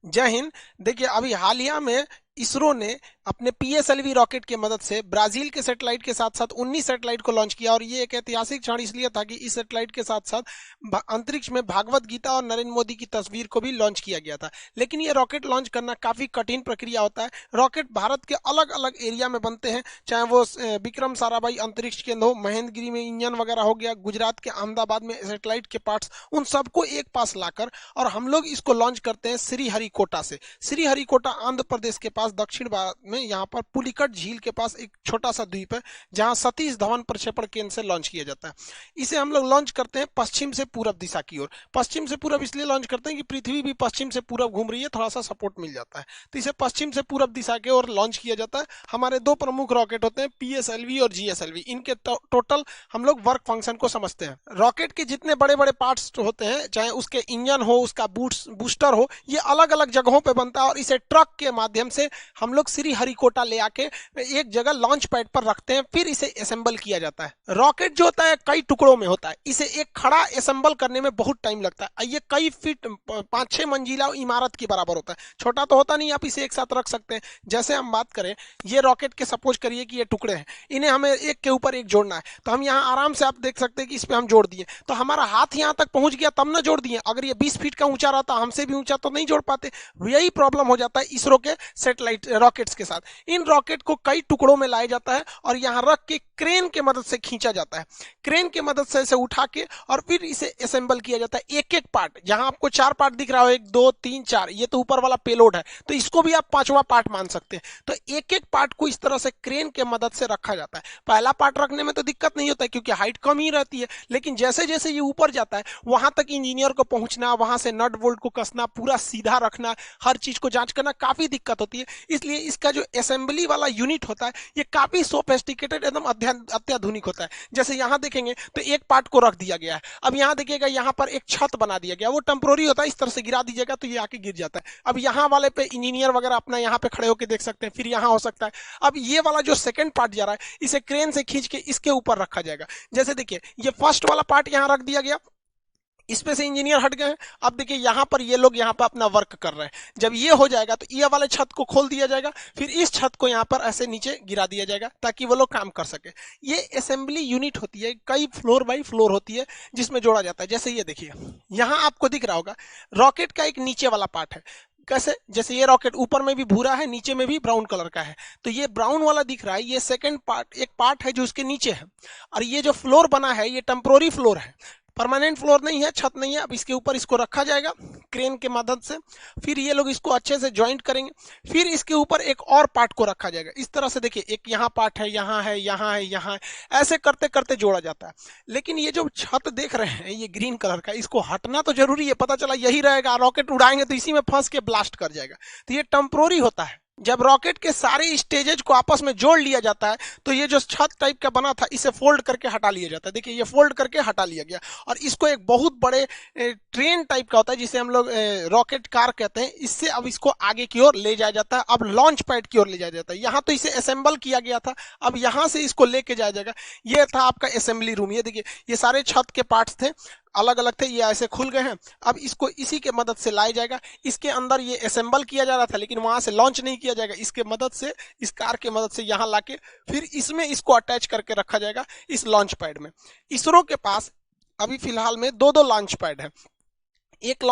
जय हिंद। देखिए, अभी हालिया में इसरो ने अपने पीएसएलवी रॉकेट की मदद से ब्राजील के सैटेलाइट के साथ साथ 19 सैटेलाइट को लॉन्च किया। और ये एक ऐतिहासिक क्षण इसलिए था कि इस सैटेलाइट के साथ साथ अंतरिक्ष में भागवत गीता और नरेंद्र मोदी की तस्वीर को भी लॉन्च किया गया था। लेकिन ये रॉकेट लॉन्च करना काफी कठिन प्रक्रिया होता है। रॉकेट भारत के अलग अलग एरिया में बनते हैं, चाहे वो विक्रम साराभाई अंतरिक्ष केंद्र हो, महेंद्रगिरी में इंजन वगैरह हो गया, गुजरात के अहमदाबाद में सैटेलाइट के पार्ट्स, उन सबको एक पास लाकर और हम लोग इसको लॉन्च करते हैं श्रीहरिकोटा से। श्रीहरिकोटा आंध्र प्रदेश के पास दक्षिण भारत में, यहाँ पर पुलिकट झील के पास एक छोटा सा द्वीप है जहां सतीश धवन प्रक्षेपण केंद्र से लॉन्च किया जाता है। इसे हम लोग लॉन्च करते हैं पश्चिम से पूरब दिशा की ओर। पश्चिम से पूरब इसलिए लॉन्च करते हैं कि पृथ्वी भी पश्चिम से पूरब घूम रही है, थोड़ा सा सपोर्ट मिल जाता है, तो इसे पश्चिम से पूरब दिशा की ओर लॉन्च किया जाता है। हमारे दो प्रमुख रॉकेट होते हैं, पीएसएलवी और जीएसएलवी। इनके टोटल हम लोग वर्क फंक्शन को समझते हैं। रॉकेट के जितने बड़े बड़े पार्ट्स होते हैं, चाहे उसके इंजन हो, उसका बूस्टर हो, ये अलग अलग जगहों पे बनता है और इसे ट्रक के माध्यम से हम लोग श्रीहरिकोटा ले आके एक जगह लॉन्च पैड पर रखते हैं, फिर इसे असेंबल किया जाता है। रॉकेट जो होता है कई टुकड़ों में होता है, इसे एक खड़ा असेंबल करने में बहुत टाइम लगता है। ये कई फीट 5-6 मंजिला इमारत के बराबर होता है। छोटा तो होता नहीं, आप इसे एक साथ रख सकते हैं। जैसे हम बात करें, ये रॉकेट के सपोज करिए कि ये टुकड़े हैं, इन्हें हमें एक के ऊपर एक जोड़ना है, तो हम यहाँ आराम से आप देख सकते हैं कि इस पे हम जोड़ दिए, तो हमारा हाथ यहाँ तक पहुंच गया तब ना जोड़ दिए। अगर ये 20 फीट का ऊंचा रहता, हमसे भी ऊंचा, तो नहीं जोड़ पाते। यही प्रॉब्लम हो जाता है इसरो के सैटेलाइट रॉकेट्स के साथ। इन रॉकेट को कई टुकड़ों में लाया जाता है और यहाँ रख के क्रेन के मदद से खींचा जाता है। क्रेन के मदद से इसे उठा के और फिर इसे असेंबल किया जाता है। एक एक पार्ट, जहां आपको 4 पार्ट दिख रहा हो, 1 2 3 4, ये तो ऊपर वाला पेलोड है, तो इसको भी आप 5वां पार्ट मान सकते हैं। तो एक एक पार्ट को इस तरह से क्रेन के मदद से रखा जाता है। पहला पार्ट रखने में तो दिक्कत नहीं होता है क्योंकि हाइट कम ही रहती है, लेकिन जैसे जैसे ये ऊपर जाता है वहां तक इंजीनियर को पहुंचना, वहां से नट बोल्ट को कसना, पूरा सीधा रखना, हर चीज को जांच करना काफी दिक्कत होती है। इसलिए इसका जो असेंबली वाला यूनिट होता है ये काफी सोफिस्टिकेटेड, एकदम अत्याधुनिक होता है। जैसे यहाँ देखेंगे तो एक पार्ट को रख दिया गया है। अब यहाँ देखिएगा, यहाँ पर एक छत बना दिया गया, वो टेम्पोररी होता है, इस तरह से गिरा दीजिएगा तो ये आके गिर जाता है। अब यहाँ वाले पे इंजीनियर वगैरह अपना यहाँ पे खड़े होकर देख सकते हैं, फिर यहाँ हो सकता है। अब ये वाला जो सेकंड पार्ट जा रहा है, इसे क्रेन से खींच के इसके ऊपर रखा जाएगा। जैसे देखिए, ये फर्स्ट वाला पार्ट यहाँ रख दिया गया, इसमें से इंजीनियर हट गए। अब देखिए यहाँ पर ये लोग यहाँ पर अपना वर्क कर रहे हैं। जब ये हो जाएगा तो ये वाले छत को खोल दिया जाएगा, फिर इस छत को यहाँ पर ऐसे नीचे गिरा दिया जाएगा ताकि वो लोग काम कर सके। ये असेंबली यूनिट होती है, कई फ्लोर बाई फ्लोर होती है जिसमें जोड़ा जाता है। जैसे ये देखिए, यहाँ आपको दिख रहा होगा रॉकेट का एक नीचे वाला पार्ट है। कैसे? जैसे ये रॉकेट ऊपर में भी भूरा है, नीचे में भी ब्राउन कलर का है, तो ये ब्राउन वाला दिख रहा है, ये सेकंड पार्ट, एक पार्ट है जो उसके नीचे है। और ये जो फ्लोर बना है ये टेम्पोररी फ्लोर है, परमानेंट फ्लोर नहीं है, छत नहीं है। अब इसके ऊपर इसको रखा जाएगा क्रेन के मदद से, फिर ये लोग इसको अच्छे से ज्वाइंट करेंगे, फिर इसके ऊपर एक और पार्ट को रखा जाएगा। इस तरह से देखिए, एक यहाँ पार्ट है, यहाँ है, यहाँ है, यहाँ है, ऐसे करते करते जोड़ा जाता है। लेकिन ये जो छत देख रहे हैं ये ग्रीन कलर का, इसको हटना तो जरूरी है, पता चला यही रहेगा, रॉकेट उड़ाएंगे तो इसी में फंस के ब्लास्ट कर जाएगा, तो ये टेम्पोररी होता है। जब रॉकेट के सारे स्टेजेज को आपस में जोड़ लिया जाता है तो ये जो छत टाइप का बना था इसे फोल्ड करके हटा लिया जाता है। देखिए, ये फोल्ड करके हटा लिया गया और इसको एक बहुत बड़े ट्रेन टाइप का होता है जिसे हम लोग रॉकेट कार कहते हैं, इससे अब इसको आगे की ओर ले जाया जाता है। अब लॉन्च पैड की ओर ले जाया जाता है। यहाँ तो इसे असेंबल किया गया था, अब यहाँ से इसको लेके जाया जाएगा। ये था आपका असेंबली रूम। ये देखिए, ये सारे छत के पार्ट्स थे, अलग अलग थे, ये ऐसे खुल गए हैं। अब इसको इसी के मदद से लाया जाएगा। इसके अंदर ये असेंबल किया जा रहा था लेकिन वहां से लॉन्च नहीं किया जाएगा, इसके मदद से, इस कार के मदद से यहाँ लाके फिर इसमें इसको अटैच करके रखा जाएगा इस लॉन्च पैड में। इसरो के पास अभी फिलहाल में 2-2 लॉन्च पैड है। एक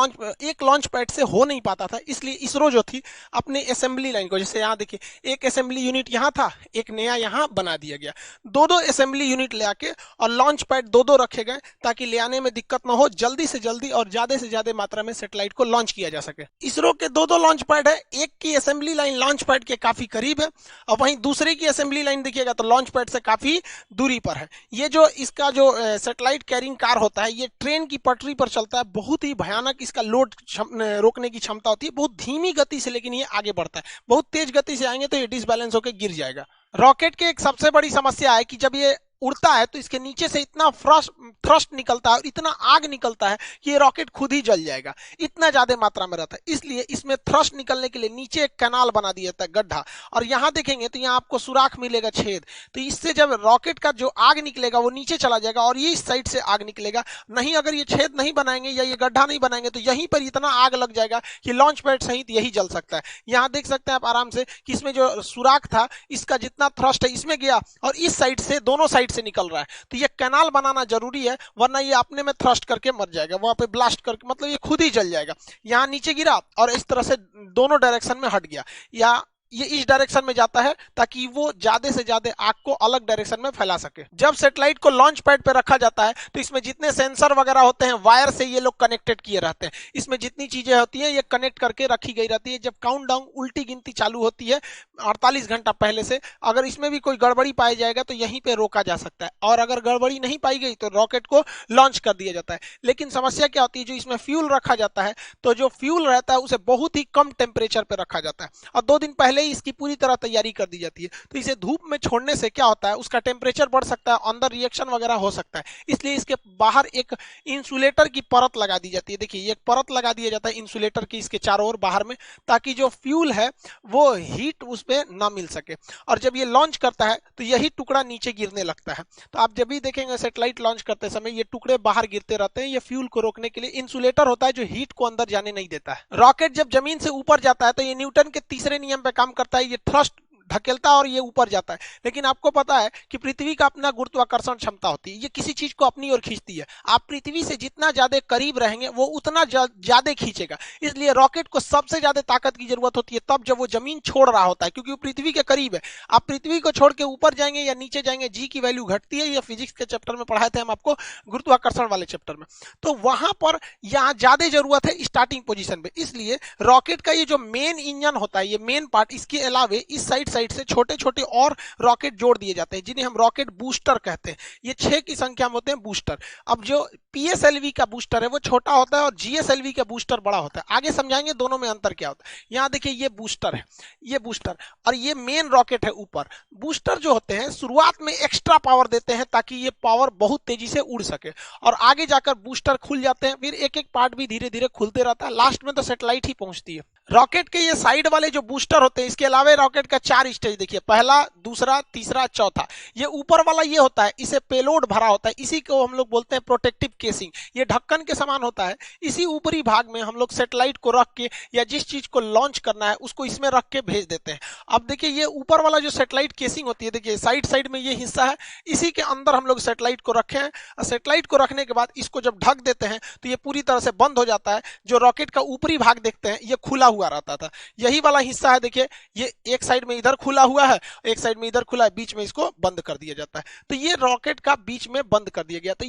लॉन्च पैड से हो नहीं पाता था, इसलिए इसरो जो थी अपने असेंबली लाइन को, जैसे यहाँ देखिए एक असेंबली यूनिट यहाँ था, एक नया यहाँ बना दिया गया, 2-2 असेंबली यूनिट ले आके और लॉन्च पैड 2-2 रखे गए ताकि ले आने में दिक्कत ना हो, जल्दी से जल्दी और ज्यादा से ज्यादा मात्रा में सैटेलाइट को लॉन्च किया जा सके। इसरो के 2-2 लॉन्च पैड है, एक की असेंबली लाइन लॉन्च पैड के काफी करीब है और वहीं दूसरे की असेंबली लाइन देखिएगा तो लॉन्च पैड से काफी दूरी पर है। ये जो इसका जो सैटेलाइट कैरिंग कार होता है ये ट्रेन की पटरी पर चलता है, बहुत ही भयानक इसका लोड रोकने की क्षमता होती है, बहुत धीमी गति से लेकिन ये आगे बढ़ता है। बहुत तेज गति से आएंगे तो ये डिसबैलेंस होकर गिर जाएगा। रॉकेट की एक सबसे बड़ी समस्या है कि जब ये उड़ता है तो इसके नीचे से इतना थ्रस्ट निकलता है और इतना आग निकलता है कि ये रॉकेट खुद ही जल जाएगा, इतना ज्यादा मात्रा में रहता है। इसलिए इसमें थ्रस्ट निकलने के लिए नीचे एक कैनाल बना दिया जाता है, गड्ढा, और यहां देखेंगे तो यहाँ आपको सुराख मिलेगा, छेद। तो इससे जब रॉकेट का जो आग निकलेगा वो नीचे चला जाएगा और ये इस साइड से आग निकलेगा। नहीं, अगर ये छेद नहीं बनाएंगे या ये गड्ढा नहीं बनाएंगे तो यहीं पर इतना आग लग जाएगा कि लॉन्च पैड सहित यही जल सकता है। यहाँ देख सकते हैं आप आराम से कि इसमें जो सुराख था इसका जितना थ्रस्ट है इसमें गया और इस साइड से, दोनों साइड से निकल रहा है। तो ये कैनाल बनाना जरूरी है, वरना ये अपने में थ्रस्ट करके मर जाएगा, वहां पे ब्लास्ट करके, मतलब ये खुद ही जल जाएगा। यहाँ नीचे गिरा और इस तरह से दोनों डायरेक्शन में हट गया, या ये इस डायरेक्शन में जाता है ताकि वो ज्यादा से ज्यादा आग को अलग डायरेक्शन में फैला सके। जब सैटेलाइट को लॉन्च पैड पे रखा जाता है तो इसमें जितने सेंसर वगैरह होते हैं वायर से ये लोग कनेक्टेड किए रहते हैं। इसमें जितनी चीजें होती हैं ये कनेक्ट करके रखी गई रहती है। जब काउंटडाउन, उल्टी गिनती चालू होती है 48 घंटा पहले से, अगर इसमें भी कोई गड़बड़ी पाई जाएगा तो यहीं पे रोका जा सकता है, और अगर गड़बड़ी नहीं पाई गई तो रॉकेट को लॉन्च कर दिया जाता है। लेकिन समस्या क्या होती है, जो इसमें फ्यूल रखा जाता है तो जो फ्यूल रहता है उसे बहुत ही कम टेम्परेचर पे रखा जाता है और 2 दिन पहले ही इसकी पूरी तरह तैयारी कर दी जाती है। तो इसे धूप में छोड़ने से क्या होता है, उसका टेम्परेचर बढ़ सकता है, अंदर रिएक्शन वगैरह हो सकता है। इसलिए इसके बाहर एक इंसुलेटर की परत लगा दी जाती है। देखिए, एक परत लगा दिया जाता है इंसुलेटर की इसके चारों ओर बाहर में, ताकि जो फ्यूल है वो हीट उस पर ना मिल सके। और जब ये लॉन्च करता है तो यही टुकड़ा नीचे गिरने लगता है। तो आप जब भी देखेंगे सैटेलाइट लॉन्च करते समय ये टुकड़े बाहर गिरते रहते हैं। ये फ्यूल को रोकने के लिए इंसुलेटर होता है जो हीट को अंदर जाने नहीं देता है। रॉकेट जब जमीन से ऊपर जाता है तो ये न्यूटन के तीसरे नियम पे काम करता है। ये थ्रस्ट धकेलता है और ये ऊपर जाता है। लेकिन आपको पता है कि पृथ्वी का अपना गुरुत्वाकर्षण क्षमता होती है, ये किसी चीज को अपनी ओर खींचती है। आप पृथ्वी से जितना ज्यादा करीब रहेंगे वो उतना ज्यादा खींचेगा। इसलिए रॉकेट को सबसे ज्यादा ताकत की जरूरत होती है तब जब वो जमीन छोड़ रहा होता है, क्योंकि वो पृथ्वी के करीब है। आप पृथ्वी को छोड़ के ऊपर जाएंगे या नीचे जाएंगे, जी की वैल्यू घटती है। ये फिजिक्स के चैप्टर में पढ़ाए थे हम आपको, गुरुत्वाकर्षण वाले चैप्टर में। तो वहां पर यहाँ ज्यादा जरूरत है स्टार्टिंग पोजीशन पे। इसलिए रॉकेट का ये जो मेन इंजन होता है, ये मेन पार्ट, इसके अलावे इस साइड से छोटे छोटे और रॉकेट जोड़ दिए जाते हैं जिन्हें हम रॉकेट बूस्टर कहते हैं। ये 6 की संख्या में होते हैं बूस्टर। अब जो पीएसएलवी का बूस्टर है वो छोटा होता है और जीएसएलवी का बूस्टर बड़ा होता है। आगे समझाएंगे दोनों में अंतर क्या होता है। यहाँ देखिए, ये बूस्टर है, ये बूस्टर, और ये मेन रॉकेट है ऊपर। बूस्टर जो होते हैं शुरुआत में एक्स्ट्रा पावर देते हैं ताकि ये पावर बहुत तेजी से उड़ सके, और आगे जाकर बूस्टर खुल जाते हैं। फिर एक एक पार्ट भी धीरे धीरे खुलते रहता है, लास्ट में तो सैटेलाइट ही पहुंचती है। रॉकेट के ये साइड वाले जो बूस्टर होते हैं, इसके अलावा रॉकेट का 4 स्टेज देखिए, पहला, दूसरा, तीसरा, चौथा। ये ऊपर वाला ये होता है, इसे पेलोड भरा होता है, इसी को हम लोग बोलते हैं प्रोटेक्टिव केसिंग। ये ढक्कन के समान होता है। इसी ऊपरी भाग में हम लोग सैटेलाइट को रख के या जिस चीज को लॉन्च करना है उसको इसमें रख के भेज देते हैं। अब देखिए, ये ऊपर वाला जो सैटेलाइट केसिंग होती है, देखिए साइड साइड में ये हिस्सा है, इसी के अंदर हम लोग सैटेलाइट को रखे हैं। सैटेलाइट को रखने के बाद इसको जब ढक देते हैं तो ये पूरी तरह से बंद हो जाता है। जो रॉकेट का ऊपरी भाग देखते हैं ये खुला हुआ रहता था, यही वाला हिस्सा है। देखिए, ये एक साइड में इधर खुला हुआ है, एक साइड में इधर खुला है, बीच में इसको बंद कर दिया जाता है। तो ये रॉकेट का बीच में बंद कर दिया गया। तो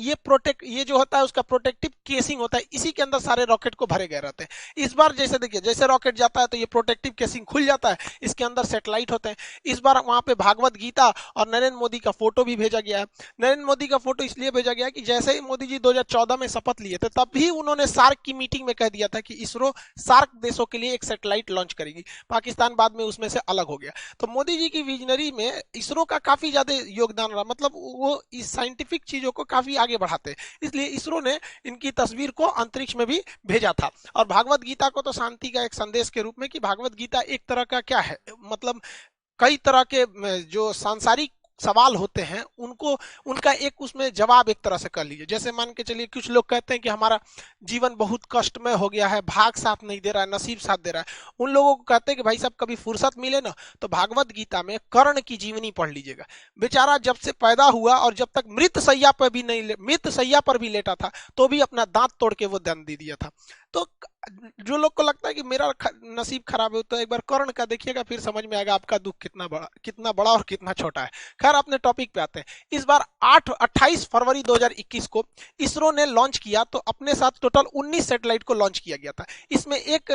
ये जो होता है उसका प्रोटेक्टिव केसिंग होता है, इसी के अंदर सारे रॉकेट को भरे गए रहते हैं। इस बार जैसे देखिए, जैसे रॉकेट जाता है तो ये प्रोटेक्टिव केसिंग खुल जाता है, इसके अंदर सैटेलाइट होते हैं। इस बार वहां पे भागवत गीता और नरेंद्र मोदी का फोटो भी भेजा गया है। नरेंद्र मोदी का फोटो इसलिए भेजा गया कि जैसे ही मोदी जी 2014 में शपथ लिए थे तब भी उन्होंने सार्क की मीटिंग में कह दिया था कि इसरो सार्क देशों के लिए एक सैटेलाइट लॉन्च करेगी। पाकिस्तान बाद में उसमें से अलग हो गया। तो मोदी जी की विजनरी में इसरो का काफी ज्यादा योगदान रहा, मतलब वो इस साइंटिफिक चीजों को काफी आगे बढ़ाते हैं। इसलिए इसरो ने इनकी तस्वीर को अंतरिक्ष में भी भेजा था। और भागवत गीता को तो शांति का एक संदेश के रूप में, कि भागवत गीता एक तरह का क्या है, मतलब कई तरह के जो सांसारिक सवाल होते हैं उनको, उनका एक उसमें जवाब एक तरह से कर लीजिए। जैसे मान के चलिए, कुछ लोग कहते हैं कि हमारा जीवन बहुत कष्टमय हो गया है, भाग साथ नहीं दे रहा है, नसीब साथ दे रहा है। उन लोगों को कहते हैं कि भाई साहब कभी फुर्सत मिले ना तो भागवत गीता में कर्ण की जीवनी पढ़ लीजिएगा। बेचारा जब से पैदा हुआ और जब तक मृत सैया पर भी लेटा था तो भी अपना दांत तोड़ के वो दंड दे दिया था। तो जो लोग को लगता है कि मेरा नसीब खराब है, तो एक बार कर्ण का देखिएगा, फिर समझ में आएगा आपका दुख कितना बड़ा और कितना छोटा है। खैर, अपने टॉपिक पे आते हैं। इस बार 28 फरवरी 2021 को इसरो ने लॉन्च किया, तो अपने साथ टोटल 19 सैटेलाइट को लॉन्च किया गया था। इसमें एक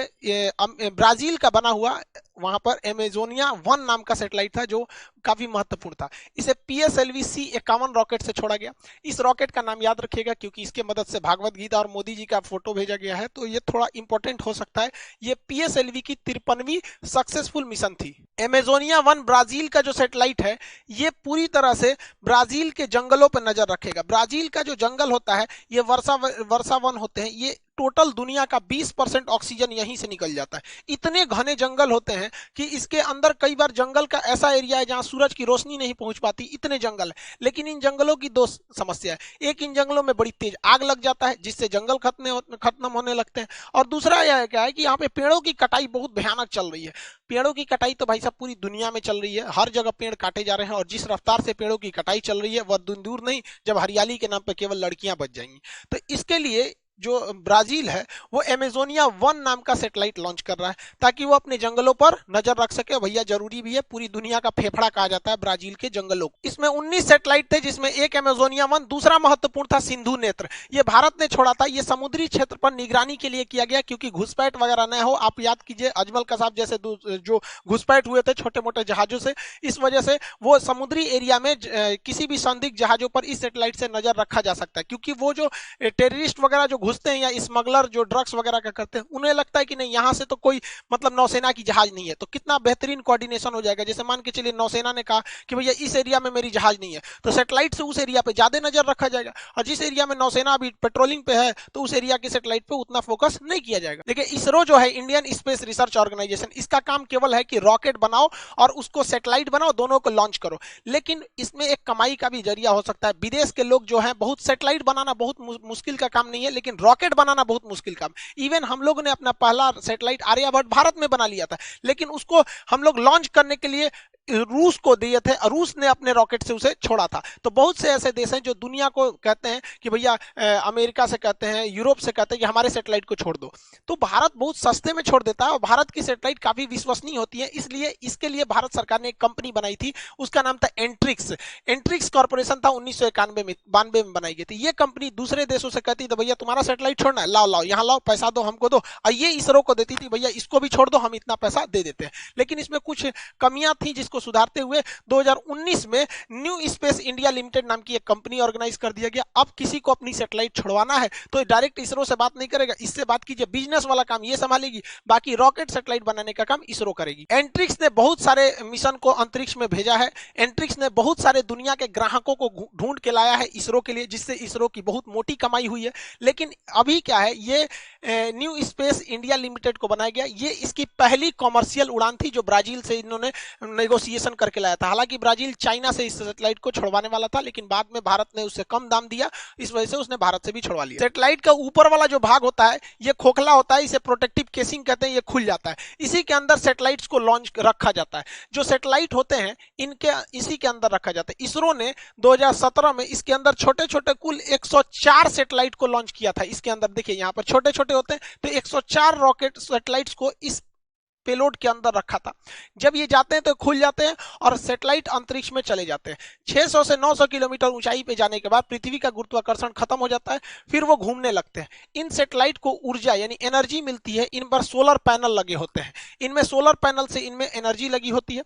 ब्राजील का बना हुआ वहां पर एमेजोनिया 1 नाम का सैटेलाइट था जो काफी महत्वपूर्ण था। इसे PSLV C51 रॉकेट से छोड़ा गया। इस रॉकेट का नाम याद रखिएगा क्योंकि इसके मदद से भागवत गीता और मोदी जी का फोटो भेजा गया है, तो ये थोड़ा इंपॉर्टेंट हो सकता है। ये PSLV की 53वीं सक्सेसफुल मिशन थी। एमेजोनिया 1 ब्राजील का जो सैटेलाइट है ये पूरी तरह से ब्राजील के जंगलों पर नजर रखेगा। ब्राजील का जो जंगल होता है ये वर्षा वन होते हैं, ये टोटल दुनिया का 20% ऑक्सीजन यहीं से निकल जाता है। इतने घने जंगल होते हैं कि इसके अंदर कई बार जंगल का ऐसा एरिया है जहां सूरज की रोशनी नहीं पहुंच पाती, इतने जंगल है। लेकिन इन जंगलों की दो समस्या है। एक, इन जंगलों में बड़ी तेज आग लग जाता है जिससे जंगल खत्म होने लगते हैं, और दूसरा यह क्या है कि यहाँ पे पेड़ों की कटाई बहुत भयानक चल रही है। पेड़ों की कटाई तो भाई साहब पूरी दुनिया में चल रही है, हर जगह पेड़ काटे जा रहे हैं, और जिस रफ्तार से पेड़ों की कटाई चल रही है वह दूर नहीं जब हरियाली के नाम पर केवल लड़कियां बच जाएंगी। तो इसके लिए जो ब्राजील है वो एमेजोनिया 1 नाम का सैटेलाइट लॉन्च कर रहा है ताकि वो अपने जंगलों पर नजर रख सके। भैया जरूरी भी है, पूरी दुनिया का फेफड़ा कहा जाता है ब्राजील के जंगलों को। इसमें 19 सैटेलाइट थे जिसमें एक एमेजोनिया 1, दूसरा महत्वपूर्ण था सिंधु नेत्र। ये भारत ने छोड़ा था। ये समुद्री क्षेत्र पर निगरानी के लिए किया गया क्योंकि घुसपैठ वगैरह न हो। आप याद कीजिए अजमल कसाब जैसे जो घुसपैठ हुए थे छोटे मोटे जहाजों से, इस वजह से वो समुद्री एरिया में किसी भी संदिग्ध जहाजों पर इस सैटेलाइट से नजर रखा जा सकता है, क्योंकि वो जो टेररिस्ट वगैरह जो घुसते हैं या स्मगलर जो ड्रग्स वगैरह का करते हैं उन्हें लगता है कि नहीं यहां से तो कोई मतलब नौसेना की जहाज नहीं है, तो कितना बेहतरीन कोऑर्डिनेशन हो जाएगा। जैसे मान के चलिए नौसेना ने कहा कि भैया इस एरिया में मेरी जहाज नहीं है, तो सैटेलाइट से उस एरिया पे ज्यादा नजर रखा जाएगा, और जिस एरिया में नौसेना अभी पेट्रोलिंग पे है तो उस एरिया के सैटेलाइट पे उतना फोकस नहीं किया जाएगा। देखिए इसरो जो है इंडियन स्पेस रिसर्च ऑर्गेनाइजेशन, इसका काम केवल है कि रॉकेट बनाओ और उसको सैटेलाइट बनाओ, दोनों को लॉन्च करो। लेकिन इसमें एक कमाई का भी जरिया हो सकता है। विदेश के लोग जो है, बहुत सैटेलाइट बनाना बहुत मुश्किल का काम नहीं है, लेकिन रॉकेट बनाना बहुत मुश्किल काम। इवन हम लोग ने अपना पहला सैटेलाइट आर्यभट्ट भारत में बना लिया था, लेकिन उसको हम लोग लॉन्च करने के लिए रूस को दिए थे और रूस ने अपने रॉकेट से उसे छोड़ा था। तो बहुत से ऐसे देश हैं जो दुनिया को कहते हैं कि भैया अमेरिका से कहते हैं, यूरोप से कहते हैं कि हमारे सैटेलाइट को छोड़ दो, तो भारत बहुत सस्ते में छोड़ देता है और भारत की सैटेलाइट काफी विश्वसनीय होती है। इसलिए इसके लिए भारत सरकार ने एक कंपनी बनाई थी, उसका नाम था एंट्रिक्स। एंट्रिक्स कॉर्पोरेशन था, 1992 में बनाई गई थी। ये कंपनी दूसरे देशों से कहती थी भैया तुम्हारा सैटेलाइट छोड़ना है, लाओ यहाँ लाओ, पैसा दो हमको दो, और ये इसरो को देती थी भैया इसको भी छोड़ दो, हम इतना पैसा दे देते हैं। लेकिन इसमें कुछ कमियां थी जिसको सुधारते हुए 2019 में न्यू स्पेस इंडिया लिमिटेड नाम की एक कंपनी ऑर्गेनाइज कर दिया गया। अब किसी को अपनी सैटेलाइट छोड़वाना है तो डायरेक्ट इसरो से बात नहीं करेगा, इससे बात कीजिए, बिजनेस वाला काम ये संभालेगी, बाकी रॉकेट सैटेलाइट बनाने का काम इसरो करेगी। एंट्रिक्स ने बहुत सारे मिशन को अंतरिक्ष में भेजा है। एंट्रिक्स ने बहुत सारे दुनिया के ग्राहकों को ढूंढ के लाया है इसरो के लिए, जिससे इसरो की बहुत मोटी कमाई हुई है। लेकिन अभी क्या है, ये न्यू स्पेस इंडिया लिमिटेड को बनाया गया। ये इसकी पहली कॉमर्शियल उड़ान थी जो ब्राजील से इन्होंने नेगोशिएशन करके लाया था। हालांकि ब्राजील चाइना से इस सैटेलाइट को छुड़वाने वाला था, लेकिन बाद में भारत ने उससे कम दाम दिया, इस वजह से उसने भारत से भी छुड़वा लिया। सैटेलाइट का ऊपर वाला जो भाग होता है ये खोखला होता है, इसे प्रोटेक्टिव केसिंग कहते हैं, ये खुल जाता है। इसी के अंदर सैटेलाइट्स को लॉन्च रखा जाता है। जो सैटेलाइट होते हैं इनके इसी के अंदर रखा जाता है। इसरो ने 2017 में इसके अंदर छोटे छोटे कुल 104 सैटेलाइट को लॉन्च किया था। इसके अंदर देखिए यहाँ पर छोटे छोटे होते हैं, तो 104 रॉकेट सैटेलाइट्स को इस पेलोड के अंदर रखा था। जब ये जाते हैं तो खुल जाते हैं और सैटेलाइट अंतरिक्ष में चले जाते हैं। 600 से 900 किलोमीटर ऊंचाई पे जाने के बाद पृथ्वी का गुरुत्वाकर्षण खत्म हो जाता है, फिर वो घूमने लगते हैं। इन सैटेलाइट को ऊर्जा यानी एनर्जी मिलती है, इन पर सोलर पैनल लगे होते हैं। इनमें सोलर पैनल से इनमें एनर्जी लगी होती है,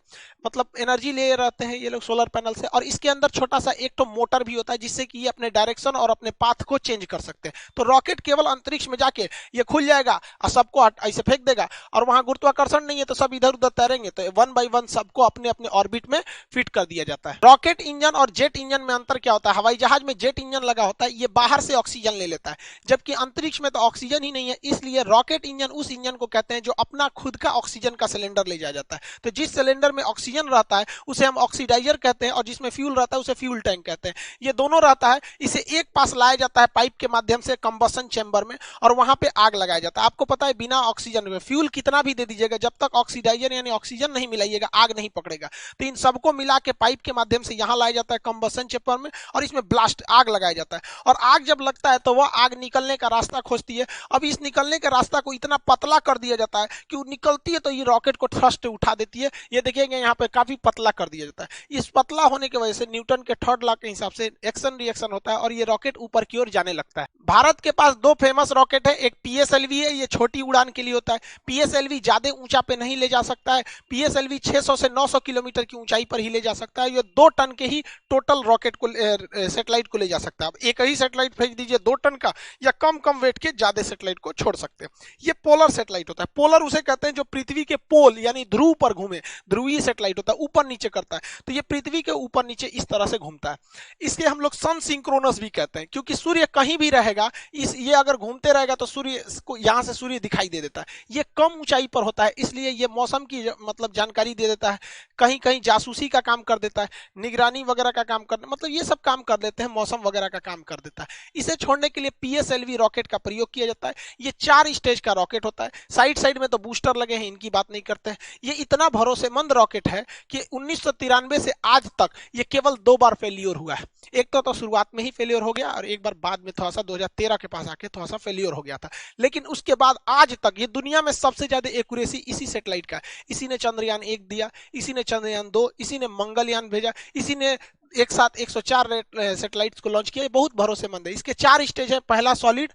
मतलब एनर्जी ले रहते हैं ये लोग सोलर पैनल से। और इसके अंदर छोटा सा एक तो मोटर भी होता है जिससे कि ये अपने डायरेक्शन और अपने पाथ को चेंज कर सकते हैं। तो रॉकेट केवल अंतरिक्ष में जाके ये खुल जाएगा और सबको ऐसे फेंक देगा, और वहां गुरुत्वाकर्षण नहीं है तो सब इधर उधर तैरेंगे, तो 1 बाय 1 सबको अपने अपने ऑर्बिट में फिट कर दिया जाता है। रॉकेट इंजन और जेट इंजन में अंतर क्या होता है? हवाई जहाज में जेट इंजन लगा होता है, ये बाहर से ऑक्सीजन ले लेता है, जबकि अंतरिक्ष में तो ऑक्सीजन ही नहीं है। इसलिए रॉकेट इंजन उस इंजन को कहते हैं जो अपना खुद का ऑक्सीजन का सिलेंडर ले जाया जाता है। तो जिस सिलेंडर में ऑक्सीजन रहता है उसे हम ऑक्सीडाइजर कहते हैं, और जिसमें फ्यूल रहता है उसे फ्यूल टैंक कहते हैं। ये दोनों रहता है, इसे एक पास लाया जाता है पाइप के माध्यम से कंबशन चैम्बर में, और वहां पे आग लगाया जाता है। आपको पता है बिना ऑक्सीजन में फ्यूल कितना भी दे दीजिएगा, जब तक ऑक्सीडाइजर यानी ऑक्सीजन नहीं मिलाइएगा आग नहीं पकड़ेगा। तो इन सबको मिला के पाइप के माध्यम से यहां लाया जाता है कंबशन चैम्बर में, और इसमें ब्लास्ट आग लगाया जाता है। और आग जब लगता है तो वह आग निकलने का रास्ता खोजती है। अब इस निकलने के रास्ता को इतना पतला कर दिया जाता है कि वो निकलती है तो ये रॉकेट को थ्रस्ट उठा देती है। ये देखिएगा यहाँ पे काफी पतला कर दिया जाता है। इस पतला होने की वजह से न्यूटन के थर्ड लॉ के हिसाब से एक्शन रिएक्शन होता है और ये रॉकेट ऊपर की ओर जाने लगता है। भारत के पास दो फेमस रॉकेट है, एक PSLV है, ये छोटी उड़ान के लिए होता है। PSLV ज्यादा ऊंचा पे नहीं ले जा सकता है। पीएसएलवी 600 से 900 किलोमीटर की ऊंचाई पर ही ले जा सकता है। ये 2 टन के ही टोटल रॉकेट को सैटेलाइट को ले जा सकता है। अब एक ही सैटेलाइट भेज दीजिए 2 टन का, या कम कम वेट के ज्यादा सैटेलाइट को छोड़ सकते हैं। ये पोलर सैटेलाइट होता है। पोलर उसे कहते हैं जो पृथ्वी के पोल यानी ध्रुव पर घूमे, ध्रुवीय सैटेलाइट होता है, ऊपर नीचे करता है। तो ये पृथ्वी के ऊपर नीचे इस तरह से घूमता है। इसके हम लोग सन सिंक्रोनस भी कहते हैं, क्योंकि सूर्य कहीं भी रहेगा, ये अगर घूमते रहेगा तो सूर्य को यहाँ से सूर्य दिखाई दे देता है। ये कम ऊंचाई पर होता है, इसलिए ये मौसम की मतलब जानकारी दे देता है, कहीं कहीं जासूसी का काम कर देता है, निगरानी वगैरह का काम कर, मतलब ये सब काम कर देते हैं, मौसम वगैरह का काम कर देता है। इसे छोड़ने के लिए पीएसएलवी रॉकेट का प्रयोग किया जाता है। ये 4 स्टेज का रॉकेट होता है। साइड साइड में तो बूस्टर लगे हैं, इनकी बात नहीं करते हैं। ये इतना भरोसेमंद रॉकेट है कि 1993 से आज तक ये केवल 2 बार फेलियर हुआ है। एक तो शुरुआत में ही फेलियर हो गया, और एक बार बाद में थोड़ा सा 2013 के पास आके थोड़ा सा फेलियर हो गया था। लेकिन उसके बाद आज तक ये दुनिया में सबसे ज्यादा एक्यूरेसी इसी सैटेलाइट का है। इसी ने चंद्रयान 1 दिया, इसी ने चंद्रयान 2, इसी ने मंगलयान भेजा, इसी ने एक साथ 104 सैटेलाइट्स को लॉन्च किया। बहुत भरोसेमंद है। इसके 4 स्टेज है, पहला सॉलिड,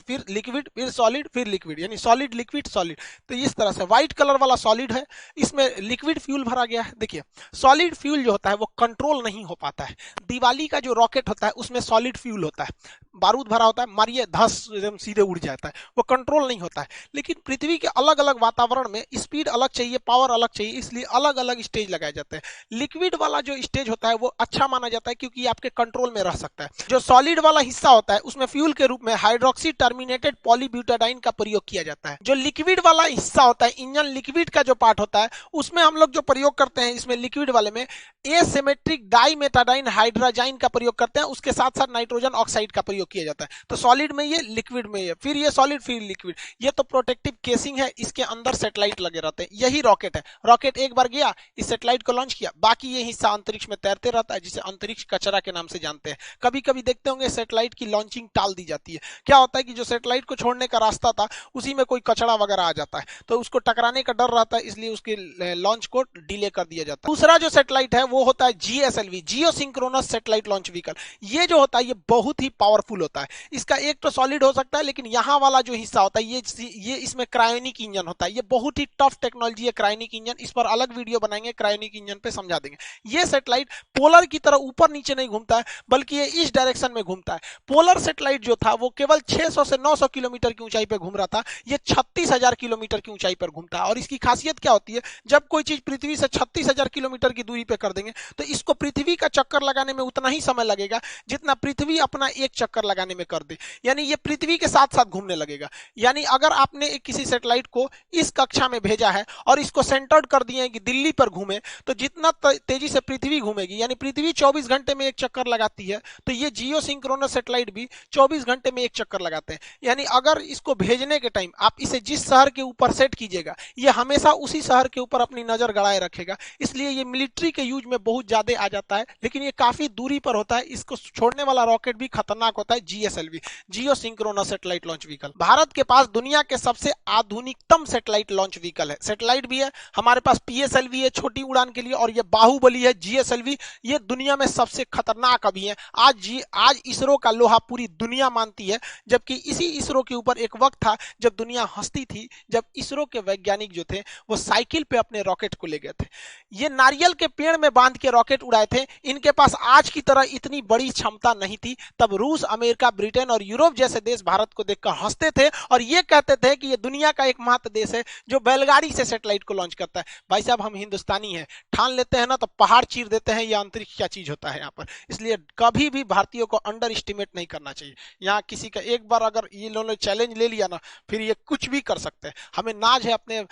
फिर लिक्विड, फिर सॉलिड, फिर लिक्विड, यानी सॉलिड लिक्विड सॉलिड। तो इस तरह से व्हाइट कलर वाला सॉलिड है, इसमें लिक्विड फ्यूल भरा गया है। देखिए सॉलिड फ्यूल जो होता है वो कंट्रोल नहीं हो पाता है। दिवाली का जो रॉकेट होता है उसमें सॉलिड फ्यूल होता है, बारूद भरा होता है, मारिए धस एकदम सीधे उड़ जाता है, वो कंट्रोल नहीं होता है। लेकिन पृथ्वी के अलग अलग वातावरण में स्पीड अलग चाहिए, पावर अलग चाहिए, इसलिए अलग अलग स्टेज लगाए जाते हैं। लिक्विड वाला जो स्टेज होता है वो अच्छा माना जाता है, क्योंकि आपके कंट्रोल में रह सकता है। जो सॉलिड वाला हिस्सा होता है उसमें फ्यूल के रूप में हाइड्रोक्सी टर्मिनेटेड पॉलीब्यूटाडाइन का प्रयोग किया जाता है। जो लिक्विड वाला हिस्सा होता है, इंजन लिक्विड का जो पार्ट होता है, उसमें हम लोग जो प्रयोग करते हैं, इसमें लिक्विड वाले में एसिमेट्रिक डाइमेटाडाइन हाइड्रोजाइन का प्रयोग करते हैं, उसके साथ साथ नाइट्रोजन ऑक्साइड का प्रयोग किया जाता है। तो सॉलिड में ये, लिक्विड में ये, फिर ये सॉलिड, फिर लिक्विड। ये तो प्रोटेक्टिव केसिंग है, इसके अंदर सैटेलाइट लगे रहते हैं। यही रॉकेट है। रॉकेट एक बार गया, इस सैटेलाइट को लॉन्च किया, बाकी ये हिस्सा अंतरिक्ष में तैरते रहता है, जिसे अंतरिक्ष कचरा के नाम से जानते हैं। कभी कभी देखते होंगे सैटेलाइट की लॉन्चिंग टाल दी जाती है। क्या होता है कि जो सैटेलाइट को छोड़ने का रास्ता था उसी में कोई कचरा वगैरह आ जाता है, तो उसको टकराने का डर रहता है, इसलिए उसके लॉन्च को डिले कर दिया जाता है। दूसरा जो सैटेलाइट है वो होता है GSLV, geo synchronous satellite launch vehicle. ये जो होता है ये बहुत ही पावरफुल होता है। इसका एक तो सॉलिड हो सकता है, लेकिन यहाँ वाला जो हिस्सा होता है ये इसमें क्रायोनिक इंजन होता है। ये बहुत ही टफ टेक्नोलॉजी है क्रायोनिक इंजन, इस पर अलग वीडियो बनाएंगे, क्रायोनिक इंजन पे समझा देंगे। ये सैटेलाइट पोलर की तरह ऊपर नीचे नहीं घूमता है, बल्कि ये इस डायरेक्शन में घूमता है। पोलर सैटेलाइट जो था वो केवल 600 से 900 किलोमीटर की ऊंचाई पर घूम रहा था, ये 36,000 किलोमीटर की ऊंचाई पर घूमता है। और इसकी खासियत क्या होती है, जब कोई चीज पृथ्वी से 36,000 किलोमीटर की दूरी पे कर देंगे तो इसको पृथ्वी का चक्कर लगाने में उतना ही समय लगेगा जितना पृथ्वी अपना एक चक्कर लगाने में कर दे, यानी ये पृथ्वी के साथ साथ घूमने लगेगा। यानी अगर आपने एक किसी सैटेलाइट को इस कक्षा में भेजा है और इसको सेंटर्ड कर दिए कि दिल्ली पर घूमे, तो जितना तेजी से पृथ्वी घूमेगी, यानी पृथ्वी 24 घंटे में एक चक्कर लगाती है, तो ये जियो सिंक्रोनस सैटेलाइट भी 24 घंटे में एक चक्कर लगाते हैं। यानी अगर इसको भेजने के टाइम आप इसे जिस शहर के ऊपर सेट कीजिएगा, ये हमेशा उसी शहर के ऊपर अपनी नजर गड़ाए रखेगा। इसलिए ये मिलिट्री के यूज में बहुत ज्यादा आ जाता है, लेकिन ये काफी दूरी पर होता है। इसको छोड़ने वाला रॉकेट भी खतरनाक होता है, GSLV, geo synchronous satellite launch vehicle. Bharat के पास दुनिया के सबसे आधुनिकतम सैटेलाइट लॉन्च व्हीकल है। सैटेलाइट भी है हमारे पास, पीएसएलवी है छोटी उड़ान के लिए, और ये बाहुबली है जीएसएलवी, ये दुनिया में सबसे खतरनाक अभी है। आज इसरो का लोहा पूरी दुनिया मानती है, जबकि इसी इसरो के ऊपर एक वक्त था जब दुनिया हंसती थी, जब इसरो के वैज्ञानिक जो थे वो साइकिल पे अपने रॉकेट को ले गए थे। ये नारियल के पेड़ में बांध के रॉकेट उड़ाए थे। इनके पास आज की तरह इतनी बड़ी क्षमता नहीं थी। तब रूस, अमेरिका, ब्रिटेन और यूरोप जैसे देश भारत को देखकर हंसते थे और ये कहते थे कि ये दुनिया का एकमात्र देश है जो बैलगाड़ी से सैटेलाइट को लॉन्च करता है। भाई साहब, हम हिंदुस्तानी हैं, ठान लेते हैं ना तो पहाड़ चीर देते हैं। ये अंतरिक्ष क्या चीज होता है यहाँ पर, इसलिए कभी भी भारतीयों को अंडर एस्टिमेट नहीं करना चाहिए। यहाँ किसी का एक बार अगर ये लोगों चैलेंज ले लिया ना, फिर ये कुछ भी कर सकते हैं। हमें नाज है अपने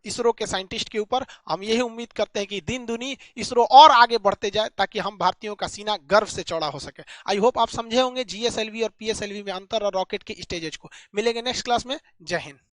इसरो के साइंटिस्ट के ऊपर। हम यही उम्मीद करते हैं कि दिन दुनी इसरो और आगे बढ़ते जाए, ताकि हम भारतीयों का सीना गर्व से चौड़ा हो सके। आई होप आप समझे होंगे जीएसएलवी और पीएसएलवी में अंतर और रॉकेट के स्टेजेस को। मिलेंगे नेक्स्ट क्लास में। जय हिंद।